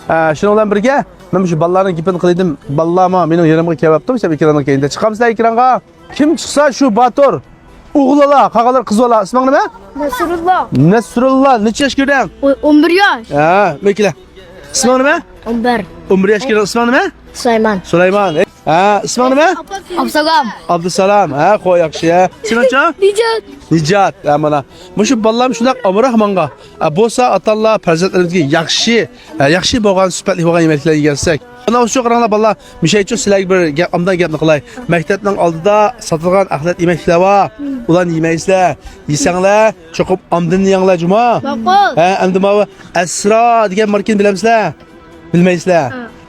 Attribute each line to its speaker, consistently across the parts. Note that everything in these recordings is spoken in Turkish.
Speaker 1: Şunun bilan birga men shu ballarning gapini qilaydim. Ballama mening yerimga kelyapti. O'sha ekrandan keyinda chiqamizlar ekranga. Kim chiqsa shu Batur. O'g'illar, qaqalar, qizlar. Isming nima?
Speaker 2: Nasrullah.
Speaker 1: Nasrullah. Necha yoshga kirding?
Speaker 2: 11 yosh.
Speaker 1: Mekla. Isming nima?
Speaker 2: 11.
Speaker 1: 11 yoshga kirding. Isming nima?
Speaker 2: Sulaymon.
Speaker 1: Sulaymon. Isming nima?
Speaker 2: Absalom.
Speaker 1: Abdusalom. Qo'y yaxshi. Sencha?
Speaker 2: Nijat.
Speaker 1: Nijat. Mana. Mushu ballam shunday amrahmonga. Bo'lsa atallar farzandlarimizga yaxshi bo'lgan sifatli bo'lgan yemeklar yegarsak. Ana shu qaranglar ballar, mishaychi sizlarga bir amdan gapni qilay. Maktabning oldida sotilgan axlat yemeklar bor. Ularni yemaysizlar. Yesanglar, cho'qib amdin yenglar juma.
Speaker 2: Ma'qul.
Speaker 1: Endi mana Asro degan markani bilamsizlar? Bilmaysizlar.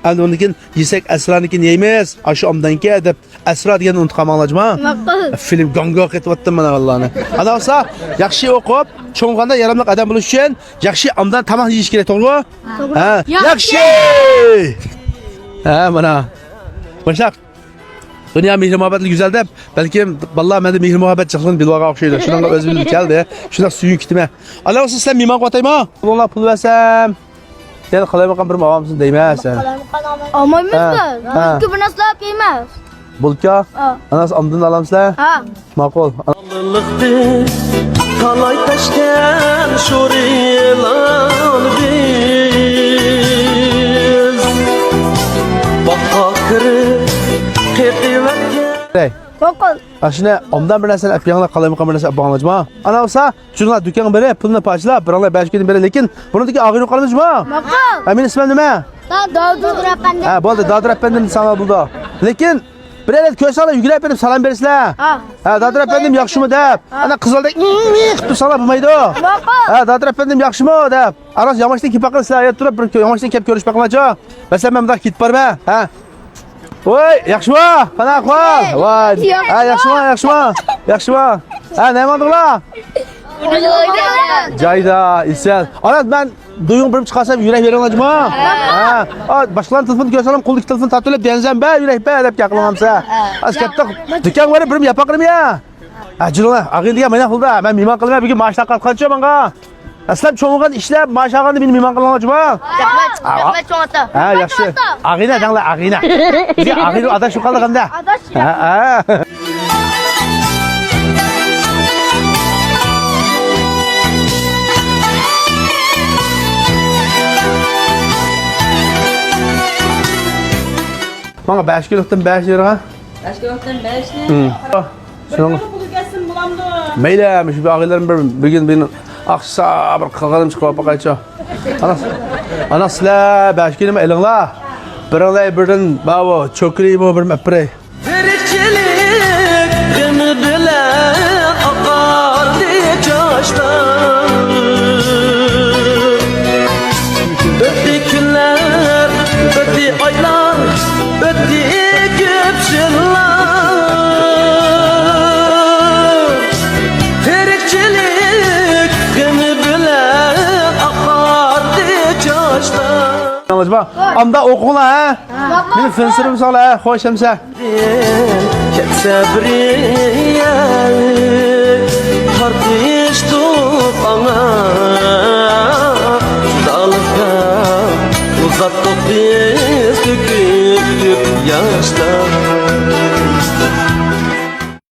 Speaker 1: Endi undan yesak Asronikini yeymiz. Shu amdanki deb Asro deganni unutib qolmanglar juma.
Speaker 2: Ma'qul.
Speaker 1: Film gongo ketyapti mana vallahi. Ana olsa yaxshi o'qib, cho'ng'anda yaramliq odam bo'lish uchun yaxshi amdan tamoq yeyish kerak, to'g'rimi? Yaxshi. Mana. Boshaq. Dünya mehr muhabbetli güzel deb, balkim vallahi menda mehr muhabbet chiqsin bilvaga o'xshaydi. Shunga o'z bilib keldi. Shunga suyun kitma. Alloh olsa sizlar mehmon qotaymi? Alloh pul versam. Sen qalayman bir avamsiz deymasan.
Speaker 2: Olmaymizmi? Bizga bir narsa emas.
Speaker 1: Bulka? Anas amdin alamsizlar?
Speaker 2: Ha.
Speaker 1: Ma'qul.
Speaker 3: Talay taşken şorilan biz Bakakırı kıkıvetken
Speaker 2: Ma'qul.
Speaker 1: Ashuna omdan bir narsani apyanglar qalaymi bir narsa apanglarjima. Ana olsa, shunlar do'kon beri pulni pachlab, biranglar 5 kun beri, lekin buniki og'ir qolamizmi?
Speaker 2: Ma'qul.
Speaker 1: Meni ismim nima?
Speaker 2: Davud Rapandi.
Speaker 1: Bo'ldi, Davud Rapandi sana buldi. Lekin biraylar ko'rsanglar yugurib berib salom bersizlar. Davud Rapandim yaxshimi deb. Ana qizaldek qilib salom bo'lmaydi.
Speaker 2: Ma'qul.
Speaker 1: Davud Rapandim yaxshimi deb. Aros yomashdan kelib qilsizlar, turib bir yomashdan kelib ko'rishib qilmachi. Masalan, men bunday ketib borma. Voy, yaxshimi? Qana ahvol? Voy. Yaxshimi? Nima bo'ldilar? Joyda, isal. Ana men do'ying birib chiqarsam yurak beringlarmi? Boshqalarning telefonini ko'rsalam, qo'ldagi telefon tatulib denzam ba, yurak ba deb gapirmamsa. Katta do'kon borib birim yapaqrim ya. Ajrona, ag'indiga mana qildi. Men mehmon qilmay bugun maosh taqatqancha menga. Aslab cho'ng'an ishlab, maosh olganda meni mehmon qilinglarmi?
Speaker 2: Rahmat cho'ng'ata.
Speaker 1: Yaxshi. Ag'ina danglar, ag'ina. Bizga ag'ina adashib qoldi qanda? Adashib. Bana 5 kiloktan 5 lira.
Speaker 4: 5 kiloktan 5 lira.
Speaker 1: Şunu
Speaker 4: pulu gelsin bulamdı.
Speaker 1: Meylemiş bir ağalarım bir gün benim aksa bir kalkalım çıkıp bakayça. Ana sizler 5 kilo mu elinglar? Birinlay birden baba çokri mi bir mepre.
Speaker 3: Terikçilik gemi bilen akar diye coştan Ötü günler, ötü aylar, ötü güpsünler Terikçilik gemi bilen akar diye coştan
Speaker 1: Anlaşma. Amda okula ha. Benim fensirim sağla ha. Hoş hemse.
Speaker 3: Ketse bir